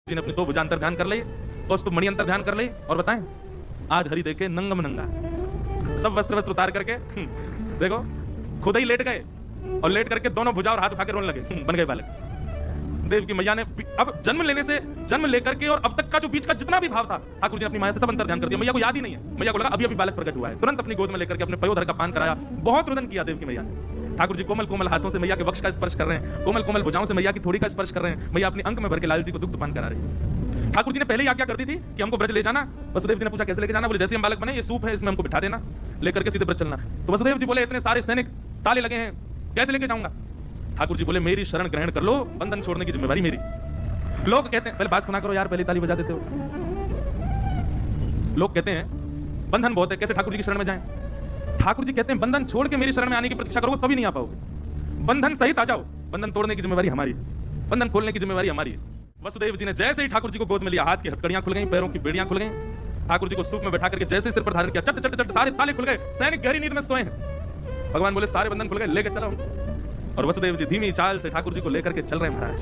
जी ने अपनी दो भुजा अंतर ध्यान कर ली, कौस्तुभ मणि अंतर ध्यान कर ली और बताएं आज हरि देखे नंगम नंगा, सब वस्त्र वस्त्र उतार करके देखो खुद ही लेट गए और लेट करके दोनों भुजा और हाथ उठा के रोने लगे, बन गए बालक। देव की मैया ने अब जन्म लेकर के और अब तक का जो बीच का जितना भी भाव था ठाकुर जी ने अपनी माया से सब अंतर ध्यान कर दिया। मैया को याद ही नहीं है, मैया को लगा अभी अभी बालक प्रकट हुआ है, तुरंत अपनी गोद में लेकर के अपने पयोधर का पान कराया, बहुत रुदन किया देव की मैया ने। ठाकुर जी कोमल कोमल हाथों से मैया के वक्ष का स्पर्श कर रहे हैं, कोमल कोमल भुजाओं से मैया की थोड़ी का स्पर्श कर रहे हैं, मैया अपनी अंक में भर के लाल जी को दुग्ध पान करा रही है। ठाकुर जी ने पहले ही आज्ञा कर दी थी कि हमको ब्रज ले जाना। वसुदेव जी ने पूछा कैसे लेके जाना, बोले जैसे हम बालक बने ये सूप है इसमें हमको बिठा देना, लेकर के सीधे ब्रज चलना। तो वसुदेव जी बोले इतने सारे सैनिक ताले लगे हैं कैसे लेके जाऊंगा। ठाकुर जी बोले मेरी शरण ग्रहण कर लो, बंधन छोड़ने की जिम्मेवारी मेरी। लोग कहते हैं पहले बात सुना करो यार, पहले ताली बजा देते हो। लोग कहते हैं बंधन बहुत है कैसे ठाकुर जी की शरण में जाएं। ठाकुर जी कहते हैं बंधन छोड़ के मेरी शरण में आने की प्रतीक्षा करोगे कभी नहीं आ पाओगे, बंधन सहित आ जाओ, बंधन तोड़ने की जिम्मेवारी हमारी है, बंधन खोलने की जिम्मेवारी हमारी है। वसुदेव जी ने जैसे ही ठाकुर जी को गोद में लिया, हाथ की हथकड़ियां खुल गई, पैरों की बेड़ियां खुल गई, ठाकुर जी को सूप में बैठा करके जैसे सिर पर धारण किया, चट चट चट सारे ताले खुल गए, सैनिक गहरी नींद में सोए हैं। भगवान बोले सारे बंधन खुल गए, लेकर चलो। और वसुदेव जी धीमी चाल से ठाकुर जी को लेकर के चल रहे हैं महाराज।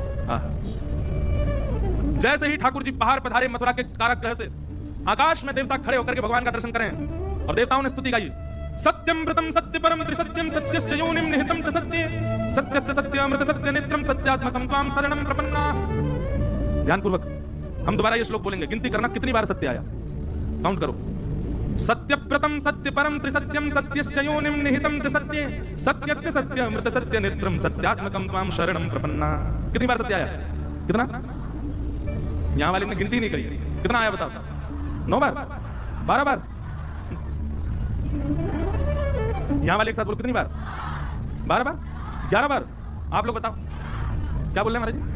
जैसे ही ठाकुर जी पहाड़ पधारे मथुरा के कारागृह से, आकाश में देवता खड़े होकर के भगवान का दर्शन करें और देवताओं ने स्तुति गाई, सत्यम व्रतम सत्य परम त्रिसत्यम सत्यश्च योनिम निहितम च सत्ये सत्यस्य सत्यमृत सत्य नेत्रम सत्यात्मकम त्वाम शरणं प्रपन्ना। ध्यानपूर्वक हम दोबारा ये श्लोक बोलेंगे, गिनती करना कितनी बार सत्य आया, काउंट करो। सत्यव्रतम सत्य परम त्रिसत्यम सत्यश्च योनिम निहितम च सत्ये सत्यस्य सत्यमृत सत्य नेत्रम सत्यात्मकम त्वाम शरणं प्रपन्ना। कितनी बार सत्य आया, कितना? यहां वाले ने गिनती नहीं करी, कितना आया बताओ? 9 बार, 12 बार? यहां वाले एक साथ बोलो कितनी बार? 12 बार, 11 बार? आप लोग बताओ क्या बोल रहे हैं महाराज जी?